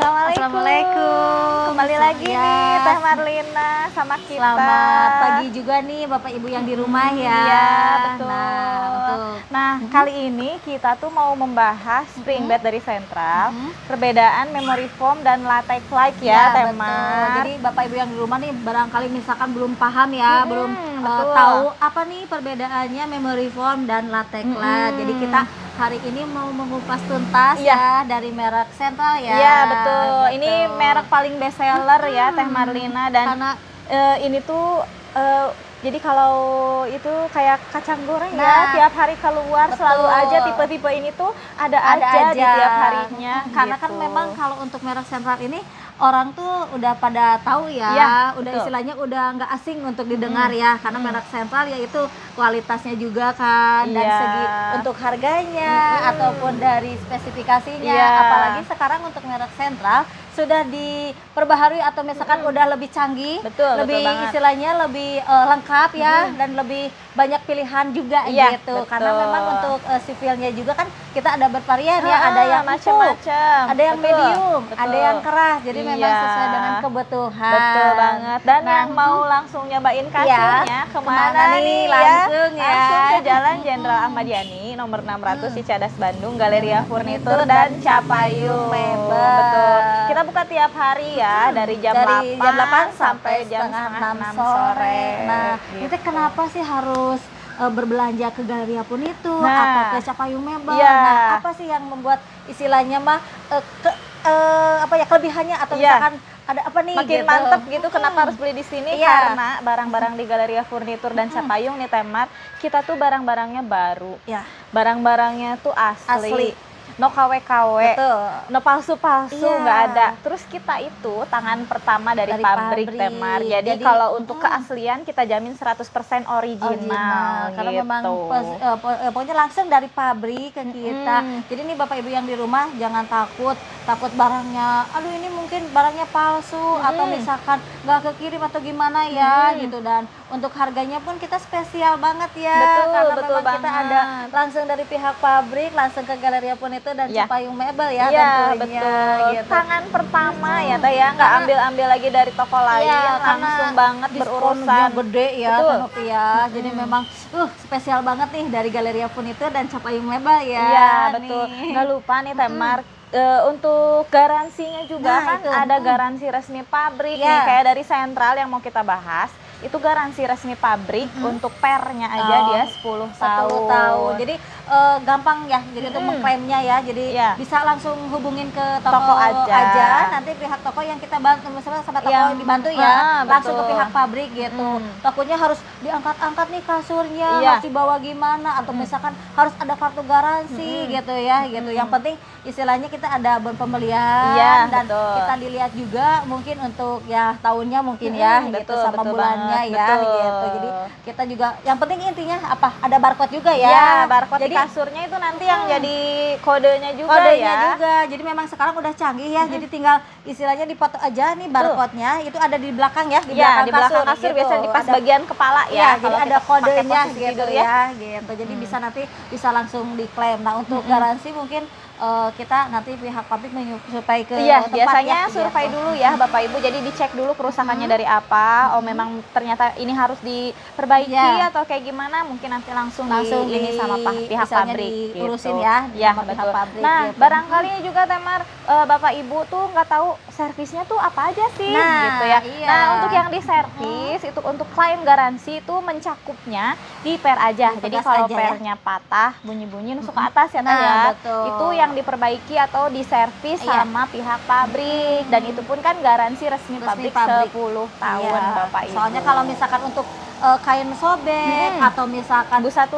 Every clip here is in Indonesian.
Assalamualaikum. Kembali lagi Ya, nih Teh Marlina sama kita. Selamat pagi juga nih Bapak Ibu yang di rumah ya. Iya, betul. Nah, Kali ini kita tuh mau membahas spring bed dari Sentral, perbedaan memory foam dan latex like ya, Teh betul. Mar. Jadi Bapak Ibu yang di rumah nih barangkali misalkan belum paham ya, belum betul. tahu apa nih perbedaannya memory foam dan latex like. Jadi kita hari ini mau mengupas tuntas ya dari merek Sentral ya. Iya, betul. Ini merek paling best seller ya Teh Marlina, dan Karena ini tuh jadi kalau itu kayak kacang goreng ya, tiap hari keluar selalu aja tipe-tipe ini tuh ada aja di tiap harinya. Karena kan memang kalau untuk merek Sentral ini orang tuh udah pada tahu ya, udah istilahnya udah nggak asing untuk didengar ya, karena merek Sentral yaitu kualitasnya juga kan, dan segi untuk harganya ataupun dari spesifikasinya, apalagi sekarang untuk merek Sentral sudah diperbaharui atau misalkan udah lebih canggih, lebih istilahnya lebih lengkap ya, dan lebih banyak pilihan juga gitu. Karena memang untuk sipilnya juga kan kita ada bervarian ya, ada yang macam-macam, ada yang medium, ada yang keras. Jadi memang sesuai dengan kebutuhan. Betul banget. Dan yang mau langsung nyobain kasurnya kemana nih? Langsung ya. Langsung ke Jalan Jenderal Ahmad Yani nomor 600 Cicadas Bandung, Galeria Furnitur dan Capayung Mebel. Betul. Kita buka tiap hari ya, dari jam 8 sampai jam setengah 6 sore. Nah, itu kenapa sih harus berbelanja ke Galeria Furnitur atau ke Capayung Mebel? Nah, apa sih yang membuat istilahnya mah kelebihannya atau misalkan ada apa nih makin mantep gitu, kenapa harus beli di sini? Karena barang-barang di Galeria Furnitur dan Capayung nih Temar, kita tuh barang-barangnya baru, barang-barangnya tuh asli. No KW-KW, no palsu-palsu, nggak ada. Terus kita itu tangan pertama dari pabrik Temar. Jadi kalau untuk keaslian kita jamin 100% original. Karena gitu. memang pokoknya langsung dari pabrik ke kita. Jadi nih Bapak Ibu yang di rumah jangan takut barangnya, aduh ini mungkin barangnya palsu atau misalkan nggak kekirim atau gimana ya gitu. Dan untuk harganya pun kita spesial banget ya, karena memang kita ada langsung dari pihak pabrik langsung ke Galeria Furnitur dan Capayung Mebel ya tentunya. Betul. Gitu. Tangan pertama ya Teh ya, nggak ambil-ambil lagi dari toko lain, langsung banget berurusan gede ya ya. Jadi memang spesial banget nih dari Galeria Furnitur dan Capayung Mebel ya. Iya, betul. Nggak lupa nih Temar, untuk garansinya juga ada garansi resmi pabrik nih, kayak dari Sentral yang mau kita bahas. Itu garansi resmi pabrik untuk pernya aja dia 10 tahun. Jadi gampang ya, jadi untuk mengklaimnya ya. Jadi bisa langsung hubungin ke toko aja. Nanti pihak toko yang kita bantu, misalnya sama toko dibantu ya, langsung ke pihak pabrik gitu. Tokonya harus diangkat-angkat nih kasurnya, harus dibawa gimana, atau misalkan harus ada kartu garansi gitu ya. Gitu. Yang penting istilahnya kita ada pembelian dan kita dilihat juga mungkin untuk ya tahunnya mungkin ya gitu, sama bulannya ya gitu. Jadi kita juga yang penting intinya apa, ada barcode juga ya, barcode. Jadi kasurnya itu nanti yang jadi kodenya juga jadi memang sekarang udah canggih ya. Jadi tinggal istilahnya dipoto aja nih barcode-nya, itu ada di belakang ya, di belakang kasur gitu. Biasa di pas bagian kepala ya, jadi ada kodenya gitu ya gitu. Jadi bisa langsung diklaim. Nah, untuk garansi mungkin kita nanti pihak pabrik menyuplai ke tempat biasanya survei dulu ya Bapak Ibu, jadi dicek dulu kerusakannya dari apa. Memang ternyata ini harus diperbaiki atau kayak gimana, mungkin nanti langsung ini sama pihak pabrik diurusin gitu. ya pihak pabrik. Nah, barangkali juga Temar Bapak Ibu tuh nggak tahu servisnya tuh apa aja sih gitu ya. Nah, untuk yang di servis itu untuk klaim garansi itu mencakupnya di per aja. Jadi kalau pernya patah, bunyi-bunyi nusuk ke atas ya Teh ya. Itu yang diperbaiki atau diservis sama pihak pabrik, dan itu pun kan garansi resmi pabrik 10 tahun Bapak Ibu. Soalnya kalau misalkan untuk kain sobek atau misalkan busa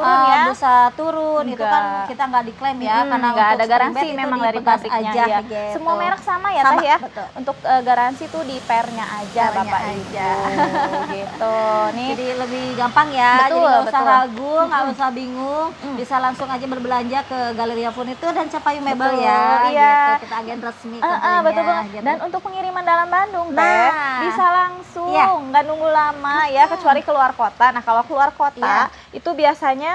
turun itu kan kita nggak diklaim ya, karena nggak ada garansi memang dari pabriknya aja, ya. Gitu. Semua merek sama ya Teh ya. Untuk garansi tuh di pernya aja Bapak Ibu. Gitu. Nih jadi lebih gampang ya. Jadi nggak usah ragu, nggak usah bingung, bisa langsung aja berbelanja ke Galeria Furnitur dan Capayung Mebel ya. Gitu. Kita agen resmi tentunya. Betul banget. Gitu. Dan untuk pengiriman dalam Bandung Teh bisa langsung, nggak nunggu lama ya, kecuali keluar keluar kota. Nah, kalau keluar kota itu biasanya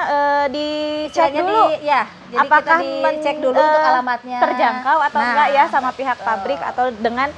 dicek dulu jadi apakah kita dicek dulu untuk alamatnya terjangkau atau enggak ya sama pihak pabrik atau dengan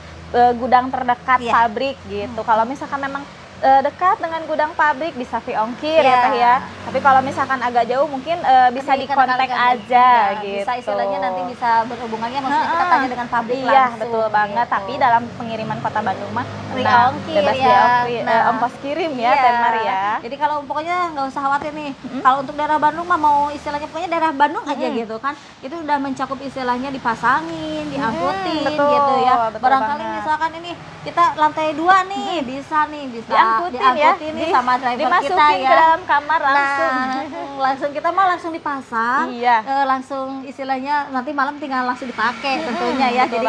gudang terdekat pabrik gitu. Kalau misalkan memang dekat dengan gudang pabrik bisa free ongkir ya Teh ya. Tapi kalau misalkan agak jauh mungkin bisa dikontak aja gitu. Bisa istilahnya nanti bisa berhubungannya, maksudnya kita tanya dengan pabrik langsung. Iya, betul banget. Tapi dalam pengiriman Kota Bandung mah free ongkir bebas biaya ongkos kirim ya Temar ya. Jadi kalau pokoknya nggak usah khawatir nih. Kalau untuk daerah Bandung mah mau istilahnya pokoknya daerah Bandung aja gitu kan. Itu udah mencakup istilahnya dipasangin, diangkutin gitu ya. Barangkali misalkan ini kita lantai 2 nih, bisa diangkutin nih sama driver dimasukin kita ya. Ke dalam kamar langsung. Langsung kita mah langsung dipasang. Langsung istilahnya nanti malam tinggal langsung dipakai tentunya ya. Jadi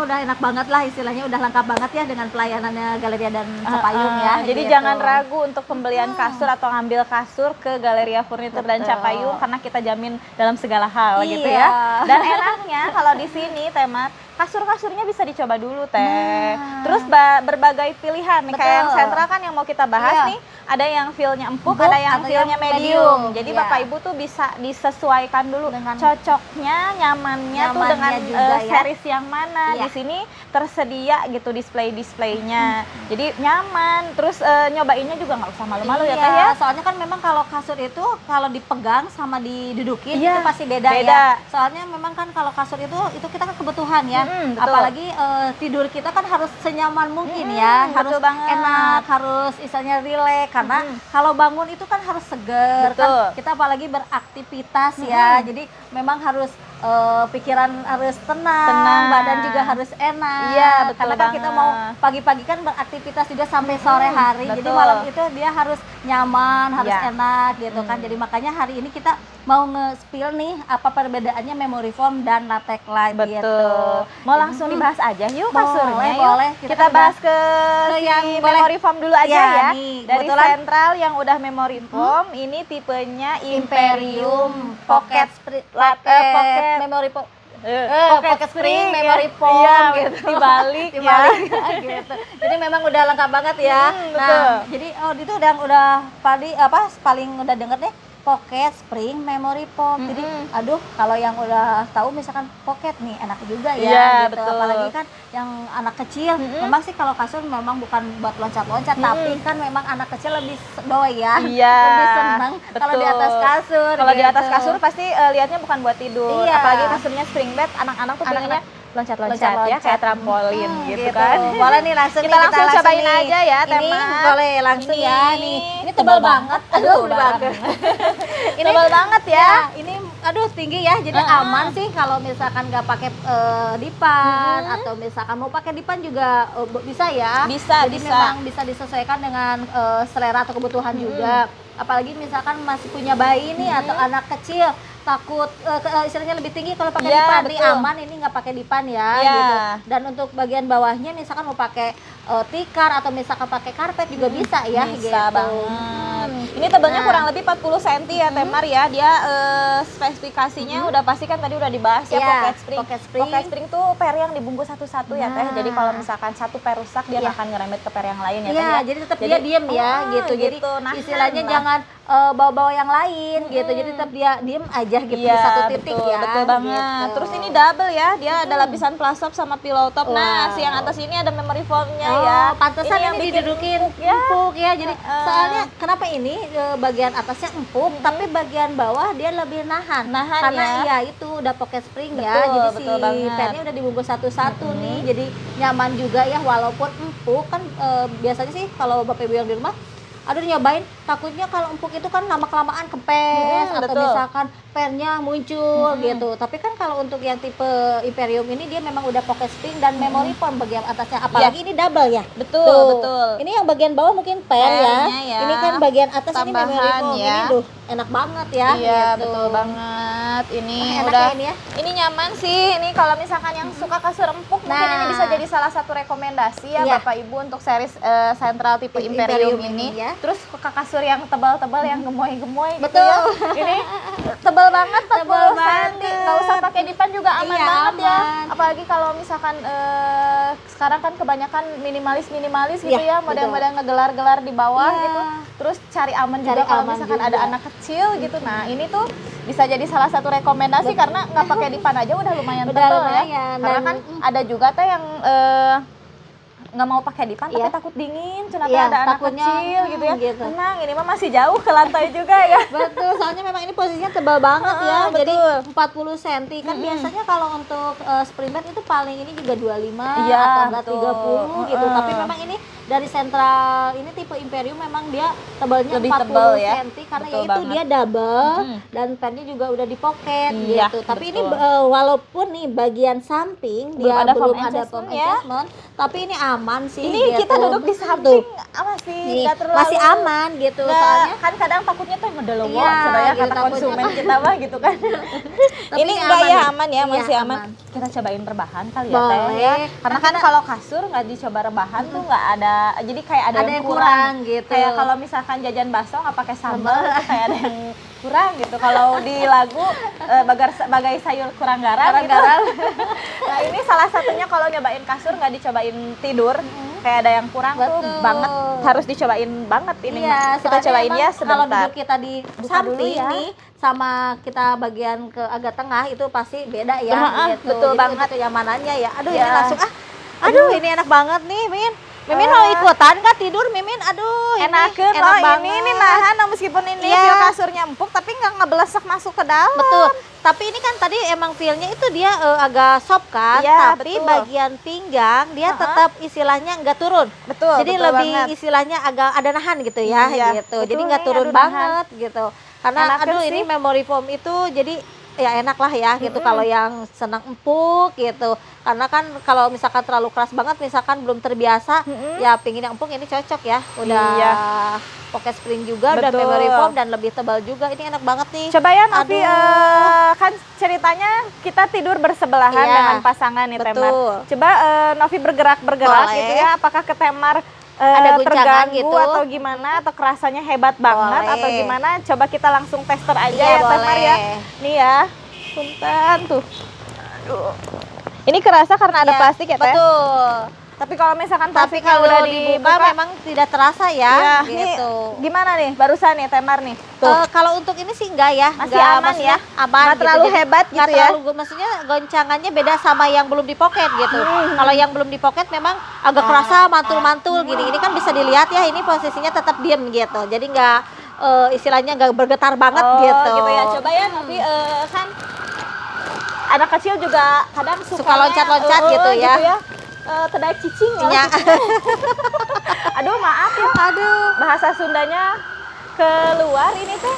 udah enak banget lah istilahnya, udah lengkap banget ya dengan pelayanannya Galeria dan Capayung ya. Jadi gitu. jangan ragu untuk pembelian kasur atau ngambil kasur ke Galeria Furnitur dan Capayung karena kita jamin dalam segala hal gitu ya. Dan enaknya kalau di sini Temar, kasur-kasurnya bisa dicoba dulu Teh. Terus berbagai pilihan nih, kayak yang sentral kan yang mau kita bahas nih, ada yang feel-nya empuk, ada yang feel-nya medium. Jadi Bapak Ibu tuh bisa disesuaikan dulu dengan cocoknya, nyamannya tuh dengan series yang mana. Di sini tersedia gitu display-displaynya. Jadi nyaman, terus nyobainnya juga nggak usah malu-malu ya Teh ya. Soalnya kan memang kalau kasur itu kalau dipegang sama didudukin itu pasti beda ya. Soalnya memang kan kalau kasur itu kita kan kebutuhan ya. Apalagi tidur kita kan harus senyaman mungkin ya, harus enak, harus istilahnya rileks karena kalau bangun itu kan harus seger kan, kita apalagi beraktivitas ya, jadi memang harus pikiran harus tenang, badan juga harus enak, karena kan kita mau pagi-pagi kan beraktivitas juga sampai sore hari, jadi malam itu dia harus nyaman, harus enak gitu kan. Jadi makanya hari ini kita mau nge-spill nih apa perbedaannya memory foam dan latex light gitu. Mau langsung dibahas aja yuk kasurnya. Boleh. Kita bahas ke yang memory foam dulu aja ya. Nih, dari sentral yang udah memory foam, ini tipenya Imperium Pocket Pocket Memory Foam. Pocket Spring Memory Foam gitu. Dibalik gitu. Jadi memang udah lengkap banget ya. Nah, jadi itu udah paling udah denger deh. Pocket Spring Memory Foam. Jadi aduh, kalau yang udah tahu misalkan pocket nih enak juga ya gitu. Apalagi kan yang anak kecil, memang sih kalau kasur memang bukan buat loncat-loncat, tapi kan memang anak kecil lebih doyan, lebih senang kalau di atas kasur. Kalau di atas kasur pasti lihatnya bukan buat tidur. Apalagi kasurnya spring bed, anak-anak tuh pengennya loncat-loncat ya, kayak trampolin gitu kan. Boleh nih langsung kita langsung cobain aja ya Ini boleh langsung ya nih. Ini tebal banget. Aduh, banget. Ini tebal banget ya. Ini aduh tinggi ya. Jadi aman sih kalau misalkan nggak pakai dipan atau misalkan mau pakai dipan juga bisa ya. Jadi memang bisa disesuaikan dengan selera atau kebutuhan juga. Apalagi misalkan masih punya bayi nih atau anak kecil, takut istilahnya lebih tinggi kalau pakai dipan. Ini aman, ini nggak pakai dipan ya gitu. Dan untuk bagian bawahnya misalkan mau pakai tikar atau misalkan pakai karpet juga bisa ya. Bisa banget. Ini tebalnya kurang lebih 40 cm ya Temar ya. Dia spesifikasinya udah pasti kan tadi udah dibahas ya, pocket spring. Pocket spring tuh per yang dibungkus satu-satu ya Teh. Jadi kalau misalkan satu per rusak dia nggak akan ngerembet ke per yang lain ya Teh ya. Jadi tetap dia diem ya gitu. Jadi istilahnya jangan bawa-bawa yang lain gitu. Jadi tetap dia diem aja gitu di satu titik ya. Betul banget. Terus ini double ya. Dia ada lapisan plasop sama pillow top. Nah, si yang atas ini ada memory foamnya ya. Pantesan ini didudukin empuk ya. Jadi soalnya kenapa ini bagian atasnya empuk, tapi bagian bawah dia lebih nahan. Karena ya itu udah pocket spring ya. Jadi si pennya udah dibungkus satu-satu nih. Jadi nyaman juga ya walaupun empuk kan biasanya sih kalau Bapak Ibu yang di rumah aduh nyobain, takutnya kalau empuk itu kan lama-kelamaan kempes atau misalkan pennya muncul gitu. Tapi kan kalau untuk yang tipe Imperium ini dia memang udah pocket spring dan memory foam bagian atasnya. Apalagi ini double ya. Betul. Ini yang bagian bawah mungkin pen ya. Ini kan bagian atas tambahan, ini memory foam. Ya. Ini enak banget ya. Iya, gitu. betul banget. Ini enak udah ya ini ya. Ini nyaman sih. Ini kalau misalkan yang suka kasur empuk mungkin ini bisa jadi salah satu rekomendasi ya Bapak Ibu untuk series sentral tipe Imperium ini. Ya. Terus kasur yang tebal-tebal yang gemoy-gemoy gitu ya. Ini tebal banget, 40 cm. Nggak usah pakai dipan juga aman banget ya. Apalagi kalau misalkan sekarang kan kebanyakan minimalis gitu ya, model-model ngegelar-gelar di bawah gitu. terus cari aman juga kalau misalkan ada anak kecil gitu. Nah ini tuh bisa jadi salah satu rekomendasi karena nggak pakai dipan aja udah lumayan tebal ya. Karena kan ada juga teh yang nggak mau pakai dipan tapi takut dingin, cenatnya ada anak kecil gitu ya. Tenang, ini mah masih jauh ke lantai juga ya. Betul, soalnya memang ini posisinya tebal banget ya. Betul. Jadi 40 cm kan biasanya kalau untuk spring bed itu paling ini juga 25 atau enggak 30 gitu. Tapi memang ini dari sentral ini tipe Imperium memang dia tebalnya lebih 40 tebal ya. cm karena ya itu dia double dan pennya juga udah di pocket gitu. Tapi ini walaupun nih bagian samping belum dia ada belum foam ada foam adjustment ya. adjustment, tapi ini aman sih. Ini gitu. kita duduk di samping masih nggak terlalu masih aman gitu. Soalnya kan kadang takutnya tuh ngedelewok ya, gitu, kata konsumen kita mah gitu kan. Ini enggak ya, aman ya, masih aman. Kita cobain rebahan kali ya Teh ya. Karena kan kalau kasur nggak dicoba rebahan tuh nggak ada, jadi kayak ada yang kurang gitu. Kayak kalau misalkan jajan bakso nggak pakai sambal itu kayak ada yang kurang gitu. Kalau di lagu bagai sayur kurang garam gitu. Nah ini salah satunya kalau nyobain kasur nggak dicobain tidur, kayak ada yang kurang tuh banget, harus dicobain banget ini. Kita cobain ya sebentar. Kalau duduk kita di samping ya. nih sama kita bagian ke agak tengah itu pasti beda ya. Gitu. Betul jadi banget kenyamanannya ya. Aduh ini langsung aduh ini enak banget nih Mimin mau ikutan kah tidur Mimin? Aduh enakeun enak banget. Ini nahan meskipun ini feel kasurnya empuk tapi nggak ngebelesak masuk ke dalam. Betul. Tapi ini kan tadi emang feel-nya itu dia agak soft kan, tapi bagian pinggang dia tetap istilahnya nggak turun. Betul. Jadi lebih istilahnya agak ada nahan gitu ya, gitu. Jadi nggak turun banget gitu. Karena ini memory foam itu jadi ya enak lah ya gitu kalau yang senang empuk gitu. Karena kan kalau misalkan terlalu keras banget, misalkan belum terbiasa, ya pingin yang empuk ini cocok ya. Udah pocket spring juga, udah memory foam dan lebih tebal juga. Ini enak banget nih. Coba ya Novi, kan ceritanya kita tidur bersebelahan dengan pasangan nih Temar. Coba Novi bergerak gitu ya. Apakah ke Temar ada terganggu gitu atau gimana, atau kerasanya hebat banget atau gimana? Coba kita langsung tester aja ya Temar ya. Nih ya, punten tuh. Aduh. Ini kerasa karena ada plastik ya Teh? Betul. Tapi kalau misalkan plastiknya udah dibuka memang tidak terasa ya, gitu. Nih, gimana nih barusan nih Temar nih? Kalau untuk ini sih enggak ya, masih aman ya, aman. Nggak terlalu hebat gitu ya. Maksudnya goncangannya beda sama yang belum di pocket gitu. Kalau yang belum di pocket memang agak kerasa mantul-mantul gini. Ini kan bisa dilihat ya, ini posisinya tetap diem gitu. Jadi nggak istilahnya nggak bergetar banget gitu. Gitu ya. Coba ya Novi, kan anak kecil juga kadang suka loncat-loncat gitu ya. Kedai cicing ya. Aduh maaf ya. Bahasa Sundanya keluar ini tuh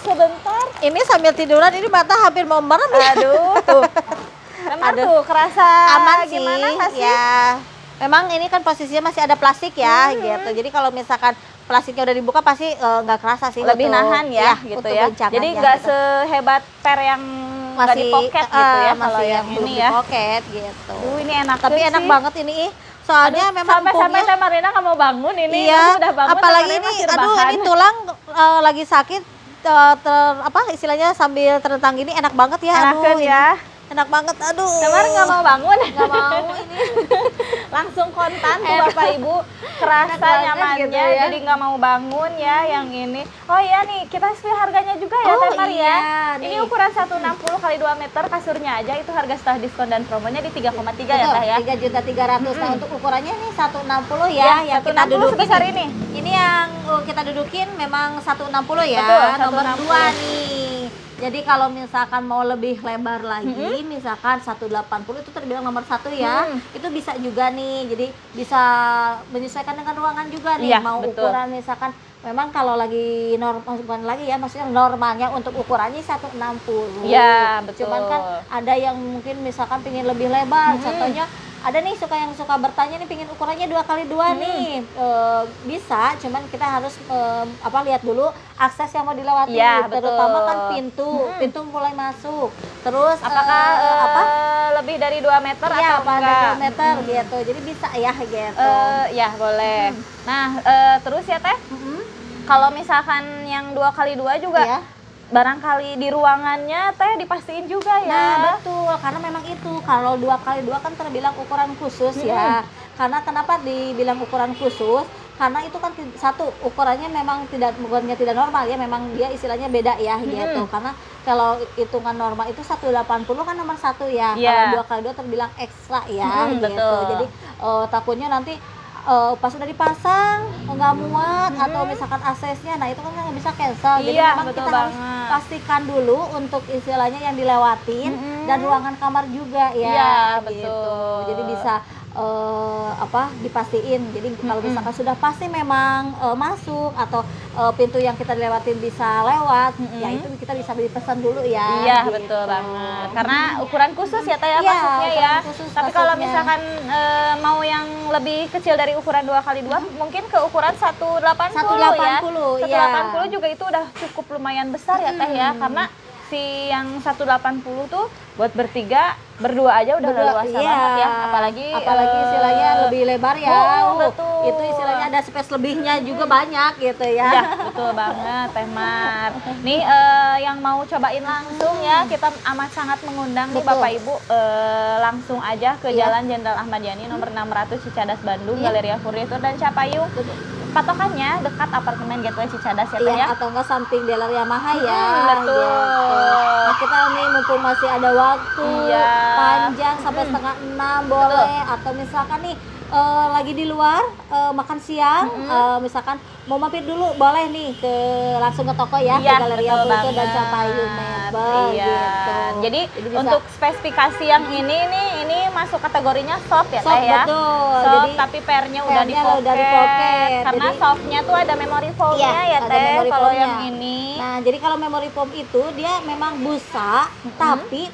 sebentar. Ini sambil tiduran ini mata hampir mau merem ya. Aduh tuh. Tuh kerasa aman gimana sih. Ya. Memang ini kan posisinya masih ada plastik ya gitu. Jadi kalau misalkan plastiknya udah dibuka pasti nggak kerasa sih. Lebih nahan ya gitu ya. Jadi nggak sehebat per yang masih di pocket gitu ya, kalau yang ini ya. Di pocket gitu. Ini enak. Tapi enak banget ini. Soalnya memang sampai Marina nggak mau bangun ini. Iya. Udah bangun, apalagi ini ini tulang lagi sakit istilahnya sambil terentang gini enak banget ya. Enakan ya. Enak banget, aduh. Temar nggak mau bangun? Nggak mau ini. Langsung kontan tuh Bapak Ibu, kerasa nyamannya, gitu ya. Jadi nggak mau bangun ya yang ini. Oh iya nih, kita spill harganya juga ya Temar ya. Ini ukuran 160 kali 2 meter, kasurnya aja itu harga setelah diskon dan promonya di 3,3 ya Teh ya. 3.300.000. Nah untuk ukurannya nih 160 ya, yang kita dudukin sebesar ini. Ini yang kita dudukin memang 160 ya. Betul, nomor 2 nih. Jadi kalau misalkan mau lebih lebar lagi, misalkan 180 itu terbilang nomor 1 ya, itu bisa juga nih. Jadi bisa menyesuaikan dengan ruangan juga nih. Mau ukuran misalkan memang kalau lagi maksudnya normalnya untuk ukurannya 160. Ya, betul. Cuman kan ada yang mungkin misalkan pingin lebih lebar, contohnya ada nih yang suka bertanya nih pingin ukurannya 2x2 nih, bisa, cuman kita harus lihat dulu akses yang mau dilewati, terutama kan pintu mulai masuk, terus apakah lebih dari 2 meter atau enggak? 2 meter gitu, jadi bisa ya gitu. Ya boleh. Nah terus ya Teh, kalau misalkan yang 2x2 juga barangkali di ruangannya Teh dipastiin juga ya. Nah betul, karena memang itu kalau 2x2 kan terbilang ukuran khusus ya. Karena kenapa dibilang ukuran khusus? karena itu kan satu ukurannya memang bukannya tidak normal ya, memang dia istilahnya beda ya gitu. Karena kalau hitungan normal itu 180 kan nomor 1 ya. Kalau 2x2 terbilang ekstra ya gitu. Betul. Jadi takutnya nanti pas udah dipasang nggak muat atau misalkan aksesnya, nah itu kan nggak bisa cancel. Jadi memang kita harus pastikan dulu untuk istilahnya yang dilewatin dan ruangan kamar juga ya. Gitu. Betul. Jadi bisa dipastiin. Jadi kalau misalkan sudah pasti memang masuk atau pintu yang kita lewatin bisa lewat, ya itu kita bisa beli pesan dulu ya. Iya, gitu. betul banget. Karena ukuran khusus ya Teh maksudnya ya. Tapi kalau misalkan mau yang lebih kecil dari ukuran 2x2, mungkin ke ukuran 180 ya. 180 juga itu udah cukup lumayan besar ya Teh ya. Karena si yang 180 tuh buat bertiga, berdua aja udah leluasa banget ya, apalagi istilahnya lebih lebar ya. Betul. Itu istilahnya ada space lebihnya juga banyak gitu ya. Ya, betul banget Teh Mar. Nih yang mau cobain langsung ya, kita amat sangat mengundang nih Bapak Ibu langsung aja ke Jalan Jenderal Ahmad Yani nomor 600 Cicadas Bandung, Galeria Furnitur dan Capayung. Patokannya dekat apartemen Gateway Cicadas ya Teh ya. Atau enggak samping dealer Yamaha ya. Betul. Gitu. Nah, kita nih mumpung masih ada waktu panjang sampai setengah 6 boleh. Atau misalkan nih lagi di luar makan siang, misalkan mau mampir dulu boleh nih langsung ke toko ya, ke Galeria Furnitur dan Capayung Mebel gitu. Jadi untuk spesifikasi yang ini masuk kategorinya soft ya Teh ya. Betul. Soft Jadi tapi pairnya udah di pocket. Karena softnya tuh ada memory foamnya ya Teh kalau yang ini. Nah, jadi kalau memory foam itu dia memang busa, tapi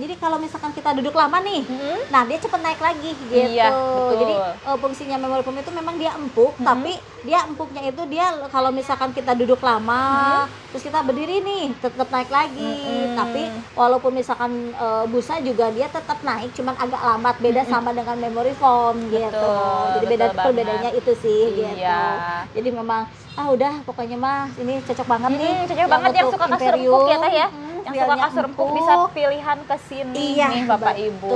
jadi kalau misalkan kita duduk lama nih, nah dia cepet naik lagi gitu. Iya, betul. Jadi fungsinya memory foam itu memang dia empuk, tapi dia empuknya itu dia kalau misalkan kita duduk lama, terus kita berdiri nih tetap naik lagi. Tapi walaupun misalkan busa juga dia tetap naik, cuman agak lambat, beda sama dengan memory foam gitu. Jadi perbedaannya itu sih gitu. Jadi memang udah pokoknya mah ini cocok banget nih. Cocok banget yang suka kasur empuk ya Teh ya. Yang suka kasur empuk bisa pilihan ke sini nih Bapak Ibu.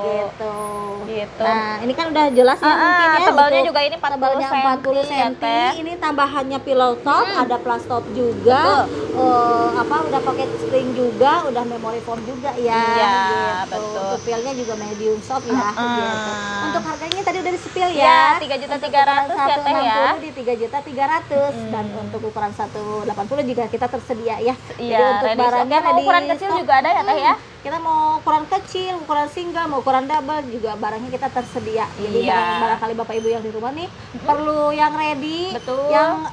Gitu. Gitu. Nah, ini kan udah jelas ya mungkin ya. Tebalnya juga ini 40 cm. Ini tambahannya pillow top, ada plus top juga. Udah pakai spring juga, udah memory foam juga ya. Iya, gitu. betul. Untuk feelnya juga medium soft ya. Gitu. Untuk harganya tadi udah di-spill ya. 3.300.000 ya Teh ya. Di 3.300.000 dan untuk ukuran 180 juga kita tersedia ya. Iya, jadi untuk barangnya mau ukuran kecil juga ada ya Teh ya. Kita mau ukuran kecil, ukuran single, mau ukuran double juga barangnya kita tersedia. Jadi barangkali Bapak Ibu yang di rumah nih perlu yang ready, yang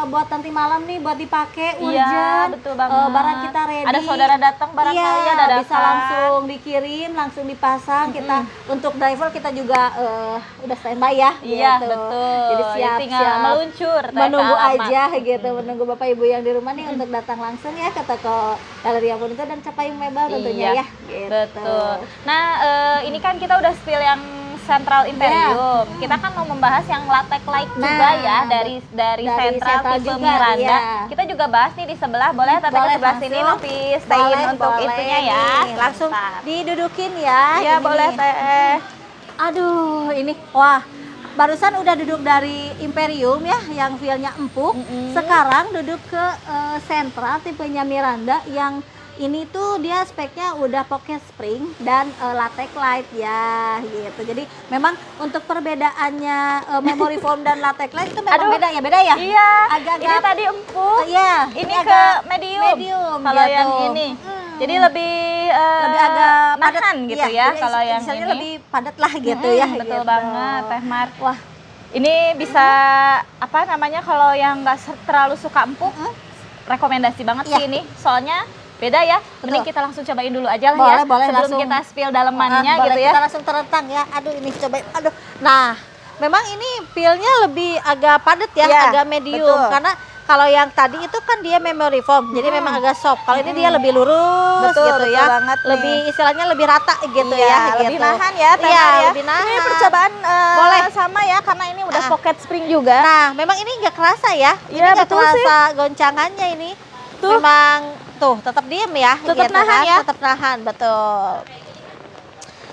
buat nanti malam nih buat dipakai urgent. Betul banget. Barang kita ready. Ada saudara datang barangkali ya dadakan. Bisa langsung dikirim, langsung dipasang. Kita untuk driver kita juga udah standby ya. Iya, gitu. betul. Jadi siap meluncur. Menunggu aja gitu, menunggu Bapak Ibu yang di rumah nih untuk datang langsung ya ke toko Galeria Furnitur dan Capayung Mebel tentunya ya. Gitu. Betul. Nah, ini kan kita udah spill yang Central Imperium. Kita kan mau membahas yang latex light juga ya dari Central tipe juga, Miranda. Kita juga bahas nih di sebelah. Boleh Tete ke sebelah sini Novi stay-in untuk itunya ya. Langsung didudukin ya. Iya, boleh Teh. Aduh, ini wah. Barusan udah duduk dari Imperium ya, yang feelnya empuk. Sekarang duduk ke Central tipenya Miranda yang ini tuh dia speknya udah pocket spring dan latex light ya gitu. Jadi memang untuk perbedaannya memory foam dan latex light itu memang beda ya. Iya. Agak-agak ini tadi empuk. Ini ke agak medium. Kalau gitu. yang ini. Jadi lebih agak nahan gitu ya kalau yang ini. Lebih padat lah gitu ya. Betul gitu. banget Teh Mar. Wah, ini bisa kalau yang nggak terlalu suka empuk, rekomendasi banget sih ini. Soalnya beda ya. Mending kita langsung cobain dulu aja lah boleh, sebelum langsung kita spill dalemannya gitu ya. Kita langsung terentang ya. Aduh, ini cobain. Aduh. Nah, memang ini feelnya lebih agak padat ya, agak medium. Karena kalau yang tadi itu kan dia memory foam, jadi memang agak soft. Kalau ini dia lebih lurus gitu ya, lebih istilahnya lebih rata gitu ya. Lebih nahan ya, lebih nahan. Ini percobaan boleh sama ya, karena ini udah pocket spring juga. Nah, memang ini nggak kerasa ya, ini nggak kerasa goncangannya ini. Memang tuh tetap diem ya, tetap nahan ya, tetap nahan, betul.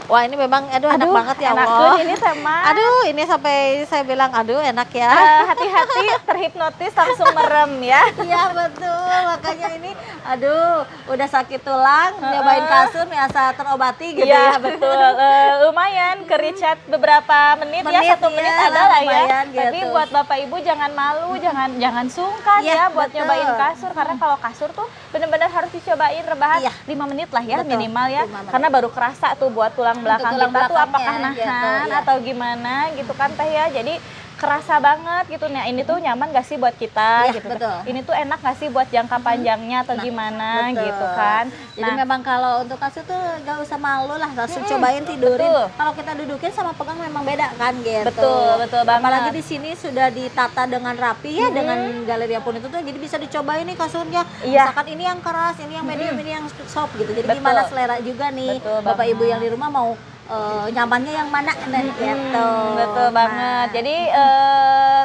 Wah, ini memang enak banget ya enak Allah. ini Temar. Aduh, ini sampai saya bilang aduh enak ya. Hati-hati terhipnotis langsung merem ya. Iya betul, makanya ini aduh udah sakit tulang, nyobain kasur biasa terobati gitu Iya, ya. betul. Lumayan ke rechat beberapa menit ya, 1 menit ya, ada lah ya. lumayan Tapi gitu. buat Bapak Ibu jangan malu, jangan sungkan Iya, ya buat betul. nyobain kasur, karena kalau kasur tuh benar-benar harus dicobain rebahan Iya. 5 menit lah ya Betul, minimal ya. 5 menit. Karena baru kerasa tuh buat tulang belakang tulang kita tuh belakangnya, apakah nahan gitu, iya. atau gimana gitu kan Teh ya. Jadi kerasa banget gitu. Nah, ini tuh nyaman gak sih buat kita Iya, gitu. betul. Ini tuh enak gak sih buat jangka panjangnya atau gimana betul. gitu kan. Jadi memang kalau untuk kasur tuh gak usah malu lah, langsung cobain tidurin. betul. Kalau kita dudukin sama pegang memang beda kan gitu. Betul banget. Apalagi di sini sudah ditata dengan rapi ya, dengan Galeria Pun itu tuh jadi bisa dicobain nih kasurnya. Iya. Misalkan ini yang keras, ini yang medium, ini yang soft gitu. Jadi Betul. gimana selera juga nih. Betul Bapak banget. Ibu yang di rumah mau nyamannya yang mana gitu. Betul Nah, banget. Jadi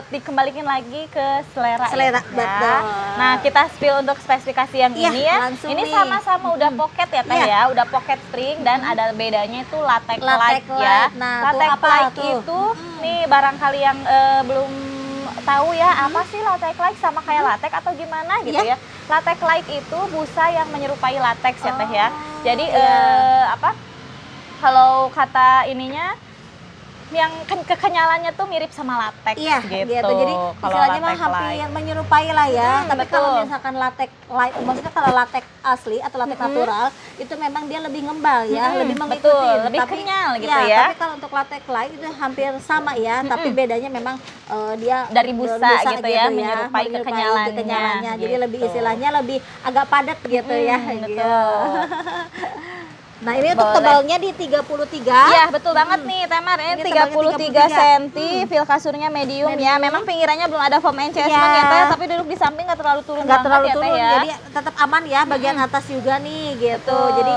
dikembalikan lagi ke selera Selera, ya. betul. Nah, kita spill untuk spesifikasi yang Iya, ini ya. langsung Ini nih. sama-sama udah pocket ya Teh Iya. ya, udah pocket spring dan ada bedanya itu latex Latex light ya. light. Nah, tuh Latex apa light tuh? itu nih barangkali yang belum tahu ya apa sih latex light sama kayak latex atau gimana gitu Iya. ya. Latex light itu busa yang menyerupai latex ya Teh ya. Jadi iya. kalau kata ininya yang kekenyalannya tuh mirip sama latex Iya, gitu. Jadi Kalau istilahnya mah latex hampir light. menyerupai lah ya. Tapi betul. kalau misalkan latex light, maksudnya kalau latex asli atau latex natural itu memang dia lebih ngembal ya, lebih mengikuti. betul, lebih kenyal gitu ya. Tapi kalau untuk latex light itu hampir sama ya, tapi bedanya memang dia Dari busa gitu ya, menyerupai kekenyalannya. kekenyalannya Jadi lebih gitu. istilahnya lebih agak padat gitu ya. betul. Gitu. Nah, ini untuk Boleh. tebalnya di 33. Iya, betul banget nih Temar. Ini Ini 33 tebalnya cm, feel kasurnya medium ya. Memang pinggirannya belum ada foam encasement ya Teh, tapi duduk di samping nggak terlalu turun Nggak terlalu banget ya turun, Teh ya. jadi tetap aman ya bagian atas juga nih gitu. Betul. Jadi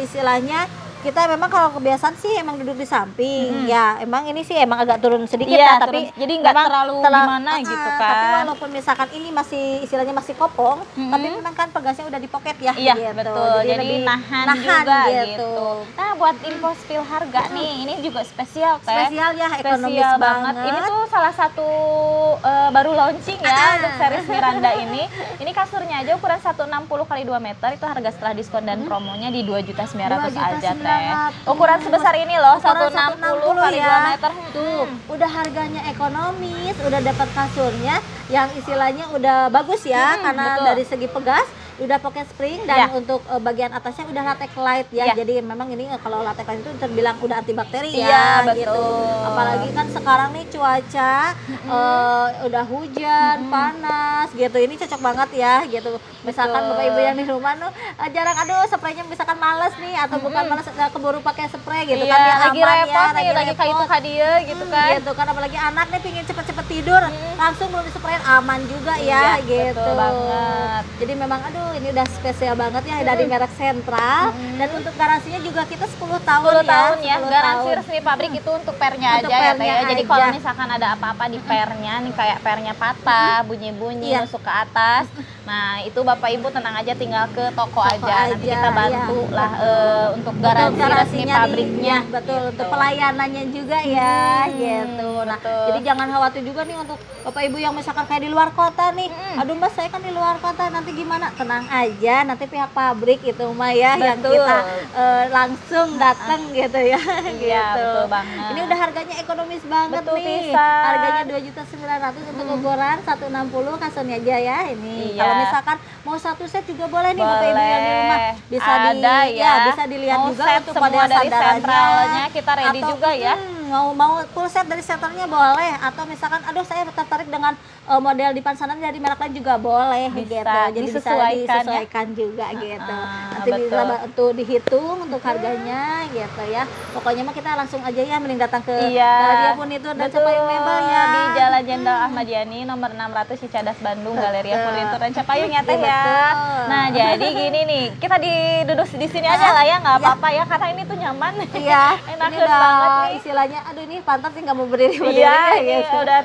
istilahnya kita memang kalau kebiasaan sih emang duduk di samping ya, emang ini sih emang agak turun sedikit Iya, ya, tapi jadi nggak memang terlalu gimana gitu kan. Tapi walaupun misalkan ini masih istilahnya masih kopong, tapi memang kan pegasnya udah di pocket ya. Iya, gitu. betul. Jadi lebih nahan juga gitu. gitu. Nah, buat info spill harga nih, ini juga spesial Teh. Spesial ya, ekonomis Spesial banget. Ini tuh salah satu baru launching ya untuk series Miranda ini. Ini kasurnya aja ukuran 160 kali 2 meter, itu harga setelah diskon dan promonya di 2.900.000 aja Teh. Ukuran sebesar ini loh, Ukuran 160 kali 2 meter. Tuh, udah harganya ekonomis, udah dapat kasurnya yang istilahnya udah bagus ya, karena betul. dari segi pegas udah pocket spring dan Ya. untuk bagian atasnya udah latex light ya. Ya. Jadi memang ini kalau latex light itu terbilang udah antibakteri Iya, ya betul. gitu. Apalagi kan sekarang nih cuaca udah hujan, panas gitu. Ini cocok banget ya gitu. Misalkan Betul. Bapak Ibu yang di rumah tuh jarang spraynya misalkan males nih atau bukan males keburu pakai spray gitu Iya, kan ya, lagi aman repot ya, nih, lagi kayak itu kadia gitu kan. gitu kan, apalagi anak nih pingin cepet-cepet tidur langsung belum disprayin aman juga ya Iya, gitu. betul banget. Jadi memang aduh ini udah spesial banget ya dari merek Sentral dan untuk garansinya juga kita 10 tahun 10 tahun ya, 10 garansi tahun. resmi pabrik itu untuk pernya Untuk aja ya Teh pernya ya. Jadi aja. kalau misalkan ada apa-apa di pernya nih, kayak pernya patah, bunyi-bunyi, Iya. nusuk ke atas. Nah, itu Bapak Ibu tenang aja, tinggal ke toko aja. Nanti aja, kita bantu iya. lah untuk garansi resmi garansinya pabriknya. betul gitu. untuk pelayanannya juga ya gitu. Nah, betul. jadi jangan khawatir juga nih untuk Bapak Ibu yang misalkan kayak di luar kota nih. Aduh Mbak, saya kan di luar kota, nanti gimana? Tenang aja, nanti pihak pabrik itu mah ya yang Betul. kita langsung datang gitu ya. Iya, gitu. betul banget. Ini udah harganya ekonomis banget Betul, nih. pisan. Harganya 2.900.000 untuk ukuran 160 kasurnya aja ya ini. Iya. Kalau misalkan mau satu set juga boleh nih Bapak Ibu yang di rumah. Bisa ada ya. bisa dilihat mau juga set untuk semua model dari sandarannya. sentralnya kita ready Atau, juga ya. mau full set dari senternya boleh, atau misalkan aduh saya tertarik dengan model di sandaran dari merek lain juga boleh Bisa, gitu. Jadi disesuaikan bisa disesuaikan juga gitu. Nanti bisa betul. bantu dihitung untuk harganya gitu ya. Pokoknya mah kita langsung aja ya, mending datang ke Iya. Galeria Pun itu dan Capayung Mebel ya. Di Jalan Jenderal Ahmad Yani nomor 600 Cicadas Bandung, Galeria Pun itu dan Capayung ya Teh Iya, ya. betul. Nah, jadi gini nih, kita duduk di sini aja lah ya, nggak apa-apa ya, karena ini tuh nyaman. Iya, Enak ini udah banget nih. istilahnya, aduh ini pantat sih nggak mau berdiri Iya, ini gitu. udah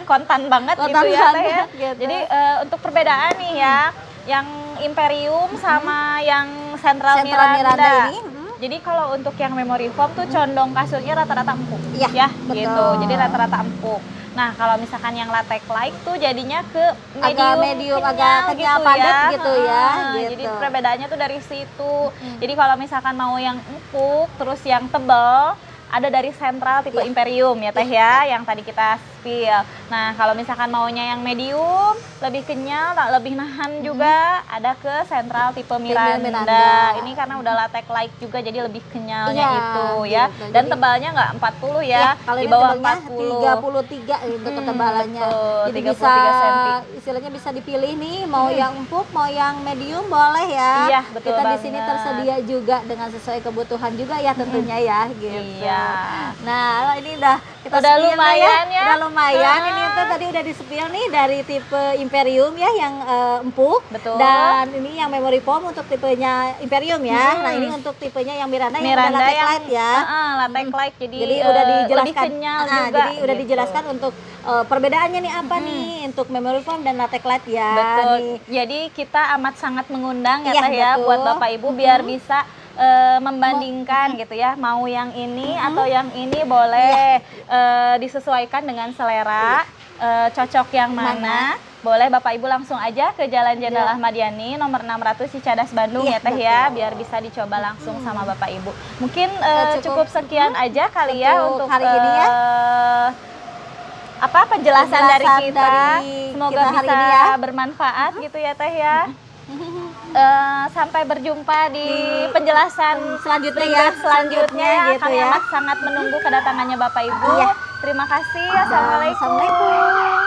kontan banget Kontan gitu ya Teh ya. banget, gitu. Jadi untuk perbedaan nih ya, yang Imperium sama yang Central Sentral Miranda. Miranda ini Jadi kalau untuk yang memory foam tuh condong kasurnya rata-rata empuk. Iya, Ya, betul. gitu. Jadi rata-rata empuk. Nah, kalau misalkan yang latex like tuh jadinya ke medium, agak kenyal padat gitu ya. Jadi perbedaannya tuh dari situ. Jadi kalau misalkan mau yang empuk, terus yang tebal, ada dari Central tipe Imperium ya Teh ya, yang tadi kita spill. Nah, kalau misalkan maunya yang medium, lebih kenyal, lebih nahan juga, ada ke Central tipe Miranda. Ini karena udah latex like juga, jadi lebih kenyalnya itu ya. Gitu. Dan tebalnya nggak 40 ya, kalau di ini bawah tebalnya 40. 33 gitu ketebalannya. Betul, Jadi 33 bisa cm. istilahnya bisa dipilih nih, mau yang empuk, mau yang medium boleh ya. Iya, betul Kita banget. di sini tersedia juga dengan sesuai kebutuhan juga ya tentunya ya gitu. Iya. Nah, ini udah kita udah spill lumayan ya. Udah lumayan. Ini tuh tadi udah di-spill nih dari tipe Imperium ya yang empuk. Betul. Dan ini yang memory foam untuk tipenya Imperium ya. Nah, ini untuk tipenya yang Miranda yang udah latex light ya. Latex light jadi udah dijelaskan lebih kenyal juga. Jadi udah gitu. dijelaskan untuk perbedaannya nih apa nih untuk memory foam dan latex light ya. Betul. Nih. Jadi kita amat sangat mengundang ya Iya, Teh ya betul. buat Bapak Ibu biar bisa membandingkan gitu ya, mau yang ini atau yang ini boleh disesuaikan dengan selera, cocok yang mana. Boleh Bapak Ibu langsung aja ke Jalan Jenderal Ahmad Yani nomor 600 Cicadas Bandung ya Teh ya, biar bisa dicoba langsung sama Bapak Ibu. Mungkin cukup sekian aja kali ya untuk hari ini ya. Penjelasan dari kita. Semoga kita bisa ini ya. bermanfaat gitu ya Teh ya. Sampai berjumpa di penjelasan selanjutnya gitu Kami ya. amat sangat menunggu kedatangannya Bapak Ibu. Terima kasih. Assalamualaikum.